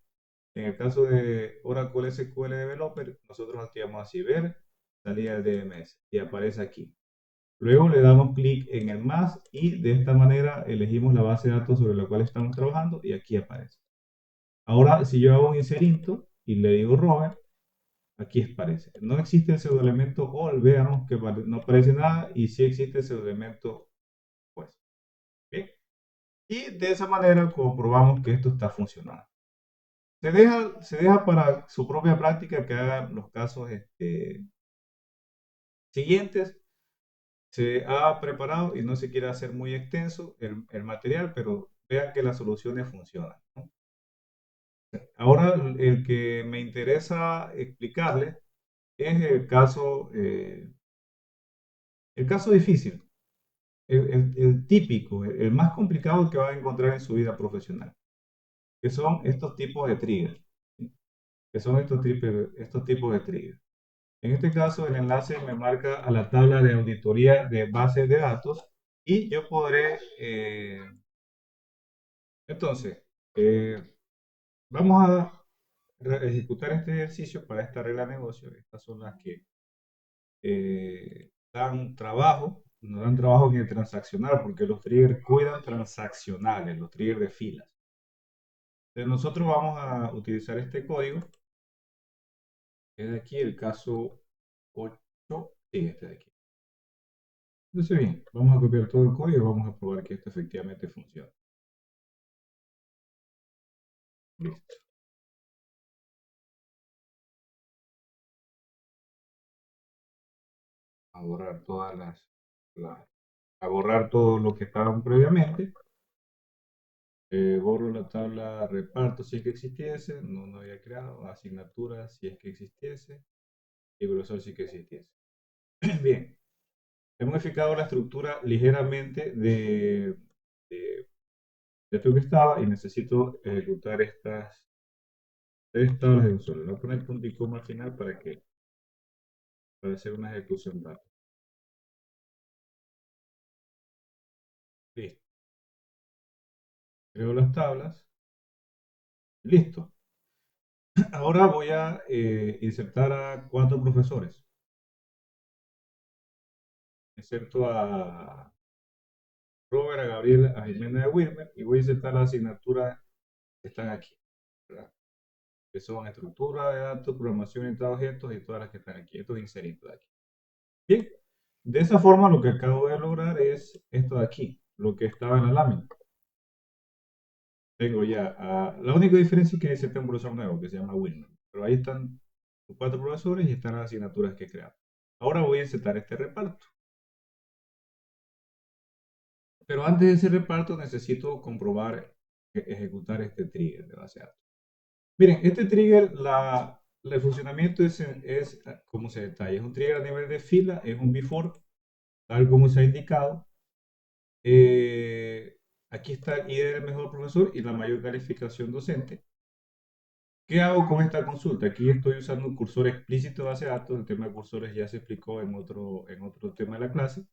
En el caso de Oracle SQL Developer, nosotros activamos así, ver salida de DMS y aparece aquí. Luego le damos clic en el más y de esta manera elegimos la base de datos sobre la cual estamos trabajando y aquí aparece. Ahora, si yo hago un inserito y le digo Robert, aquí aparece. No existe el pseudoelemento all, veamos que no aparece nada y sí existe el pseudoelemento pues. Bien. Y de esa manera comprobamos que esto está funcionando. Se deja para su propia práctica que hagan los casos siguientes. Se ha preparado y no se quiere hacer muy extenso el material, pero vean que las soluciones funcionan, ¿no? Ahora el que me interesa explicarles es el caso difícil, el típico, el más complicado que va a encontrar en su vida profesional, que son estos tipos de triggers, ¿sí? Que son estos tipos de triggers. En este caso, el enlace me marca a la tabla de auditoría de bases de datos y yo podré, entonces, eh, vamos a ejecutar este ejercicio para esta regla de negocio. Estas son las que nos dan trabajo en el transaccional, porque los triggers cuidan transaccionales, los triggers de filas. Entonces nosotros vamos a utilizar este código, que es de aquí, el caso 8, sí, este de aquí. Entonces bien, vamos a copiar todo el código y vamos a probar que esto efectivamente funciona. Listo. A borrar a borrar todo lo que estaban previamente. Borro la tabla reparto si es que existiese, no había creado, asignatura si es que existiese y grosor si es que existiese. Bien, he modificado la estructura ligeramente de, de esto que estaba y necesito ejecutar estas tres tablas de un solo. Le voy a poner punto y coma al final para hacer una ejecución rápida. Listo. Creo las tablas. Listo. Ahora voy a insertar a 4 profesores, excepto a Robert, a Gabriel, a Jimena y a Wilmer, y voy a insertar las asignaturas que están aquí, ¿verdad? Que son estructura de datos, programación orientada a objetos y todas las que están aquí. Estos inseritos de aquí. Bien, de esa forma lo que acabo de lograr es esto de aquí, lo que estaba en la lámina. Tengo ya, la única diferencia es que inserté un profesor nuevo que se llama Wilmer, pero ahí están los 4 profesores y están las asignaturas que he creado. Ahora voy a insertar este reparto. Pero antes de ese reparto necesito comprobar, ejecutar este trigger de base de datos. Miren, este trigger, el funcionamiento es como se detalla. Es un trigger a nivel de fila, es un before, tal como se ha indicado. Aquí está el ID del mejor profesor y la mayor calificación docente. ¿Qué hago con esta consulta? Aquí estoy usando un cursor explícito de base de datos. El tema de cursores ya se explicó en otro tema de la clase.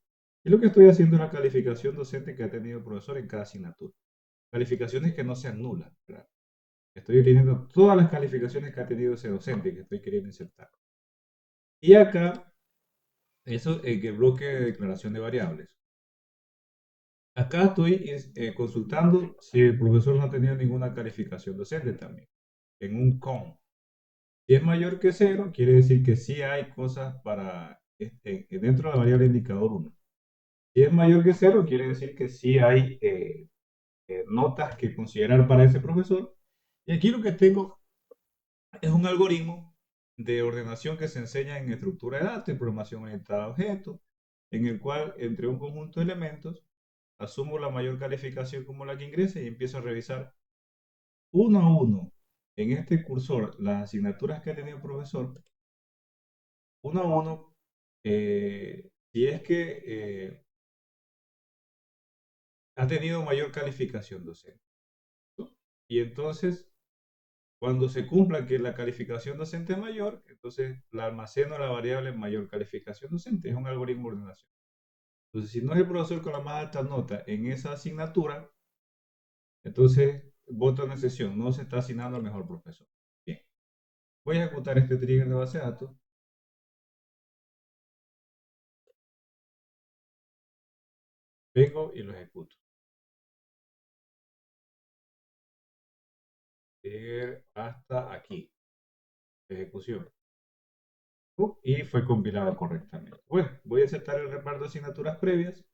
Y lo que estoy haciendo es la calificación docente que ha tenido el profesor en cada asignatura. Calificaciones que no sean nulas, ¿verdad? Estoy teniendo todas las calificaciones que ha tenido ese docente que estoy queriendo insertar. Y acá, eso en el bloque de declaración de variables. Acá estoy consultando si el profesor no ha tenido ninguna calificación docente también, en un con. Si es mayor que 0, quiere decir que sí hay cosas para dentro de la variable indicador 1. Si es mayor que 0, quiere decir que sí hay notas que considerar para ese profesor. Y aquí lo que tengo es un algoritmo de ordenación que se enseña en estructura de datos y programación orientada a objetos, en el cual entre un conjunto de elementos asumo la mayor calificación como la que ingrese y empiezo a revisar uno a uno en este cursor las asignaturas que ha tenido el profesor, uno a uno, si es que ha tenido mayor calificación docente. Y entonces, cuando se cumpla que la calificación docente es mayor, entonces la almaceno la variable mayor calificación docente. Es un algoritmo de ordenación. Entonces, si no es el profesor con la más alta nota en esa asignatura, entonces voto en excepción, no se está asignando al mejor profesor. Bien, voy a ejecutar este trigger de base de datos. Vengo y lo ejecuto. Trigger hasta aquí. Ejecución. Y fue compilado correctamente. Bueno, voy a aceptar el reparto de asignaturas previas.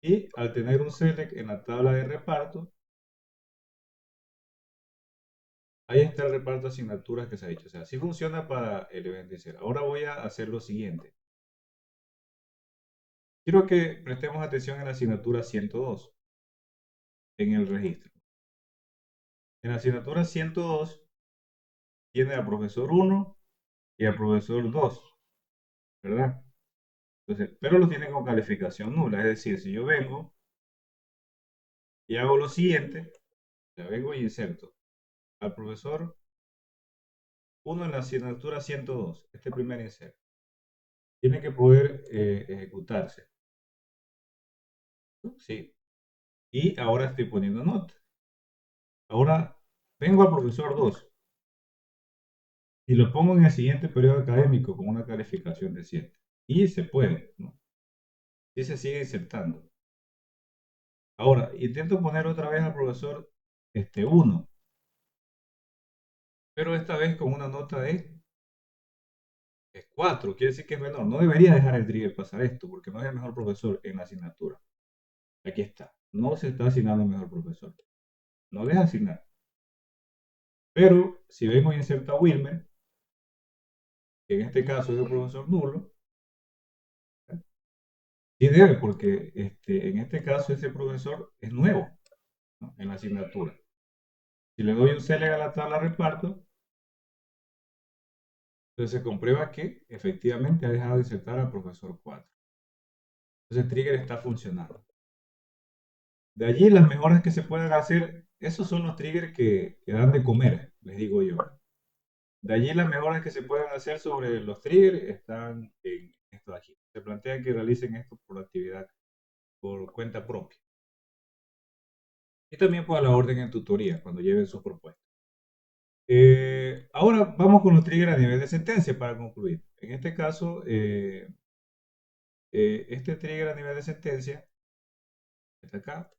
Y al tener un select en la tabla de reparto, ahí está el reparto de asignaturas que se ha dicho. O sea, así funciona para el evento inicial. Ahora voy a hacer lo siguiente. Quiero que prestemos atención en la asignatura 102, en el registro. En la asignatura 102 tiene al profesor 1 y al profesor 2, ¿verdad? Entonces, pero lo tiene con calificación nula. Es decir, si yo vengo y hago lo siguiente, ya vengo y inserto al profesor 1 en la asignatura 102, este primer inserto. Tiene que poder ejecutarse. Sí. Y ahora estoy poniendo nota. Ahora vengo al profesor 2 y lo pongo en el siguiente periodo académico con una calificación de 7. Y se puede, ¿no? Y se sigue insertando. Ahora, intento poner otra vez al profesor 1, pero esta vez con una nota de 4. Quiere decir que es menor. No debería dejar el trigger pasar esto, porque no es el mejor profesor en la asignatura. Aquí está. No se está asignando el mejor profesor. No deja asignar. Pero si vengo y inserto a Wilmer, que en este caso es el profesor nulo, sí debe, porque en este caso ese profesor es nuevo, ¿no?, en la asignatura. Si le doy un select a la tabla de reparto, Entonces se comprueba que efectivamente ha dejado de insertar al profesor 4. Entonces el trigger está funcionando. De allí las mejoras que se pueden hacer, esos son los triggers que dan de comer, les digo yo. De allí las mejoras que se pueden hacer sobre los triggers están en esto de aquí. Se plantea que realicen esto por actividad, por cuenta propia. Y también por la orden en tutoría, cuando lleven sus propuestas. Ahora vamos con los triggers a nivel de sentencia para concluir. En este caso, este trigger a nivel de sentencia está acá.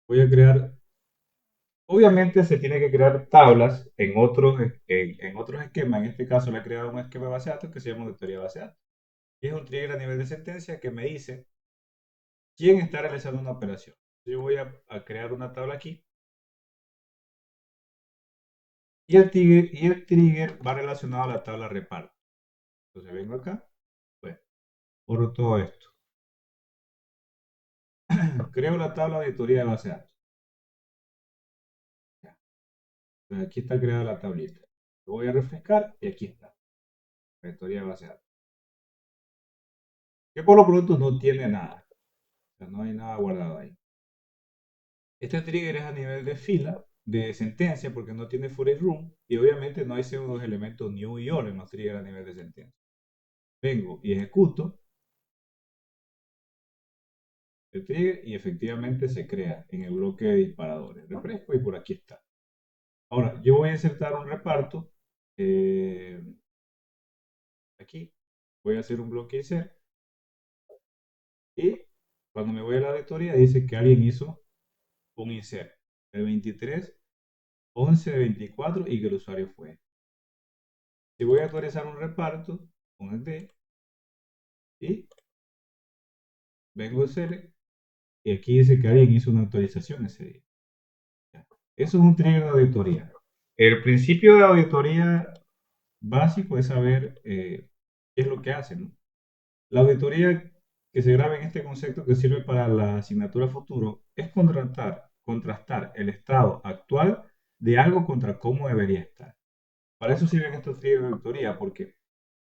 Voy a crear, obviamente se tiene que crear tablas en otros esquemas. En este caso le he creado un esquema de base de datos que se llama auditoría de base de datos. Y es un trigger a nivel de sentencia que me dice quién está realizando una operación. Yo voy a crear una tabla aquí. Y el trigger va relacionado a la tabla reparto. Entonces vengo acá, pues, borro todo esto. Creo la tabla de auditoría de base de datos. Pues aquí está creada la tablita. Lo voy a refrescar y aquí está. La auditoría de base de datos. Que por lo pronto no tiene nada. O sea, no hay nada guardado ahí. Este trigger es a nivel de fila, de sentencia, porque no tiene for each room. Y obviamente no hay segundos elementos new y all en los triggers a nivel de sentencia. Vengo y ejecuto el trigger y efectivamente se crea en el bloque de disparadores. Refresco y por aquí está. Ahora, yo voy a insertar un reparto. Aquí voy a hacer un bloque insert. Y cuando me voy a la auditoría dice que alguien hizo un insert. El 23, 11 de 24 y que el usuario fue. Si voy a actualizar un reparto con el D y vengo a hacer y aquí dice que alguien hizo una actualización ese día. Eso es un trigger de auditoría. El principio de auditoría básico es saber qué es lo que hacen, ¿no? La auditoría que se graba en este concepto que sirve para la asignatura futuro es contrastar el estado actual de algo contra cómo debería estar. Para eso sirven estos triggers de auditoría, porque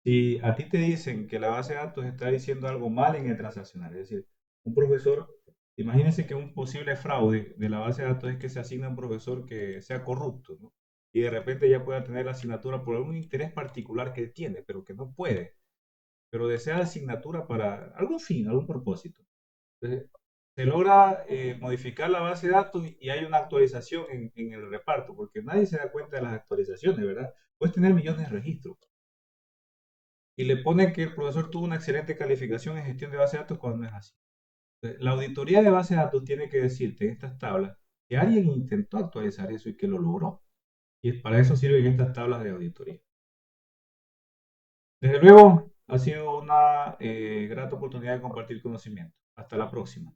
si a ti te dicen que la base de datos está diciendo algo mal en el transaccional, es decir, un profesor, imagínense que un posible fraude de la base de datos es que se asigna a un profesor que sea corrupto, ¿no? Y de repente ya pueda tener la asignatura por algún interés particular que tiene, pero que no puede, pero desea la asignatura para algún fin, algún propósito. Entonces, se logra modificar la base de datos y hay una actualización en el reparto, porque nadie se da cuenta de las actualizaciones, ¿verdad? Puedes tener millones de registros y le pone que el profesor tuvo una excelente calificación en gestión de base de datos cuando no es así. Entonces, la auditoría de base de datos tiene que decirte en estas tablas que alguien intentó actualizar eso y que lo logró. Y para eso sirven estas tablas de auditoría. Desde luego, ha sido una grata oportunidad de compartir conocimiento. Hasta la próxima.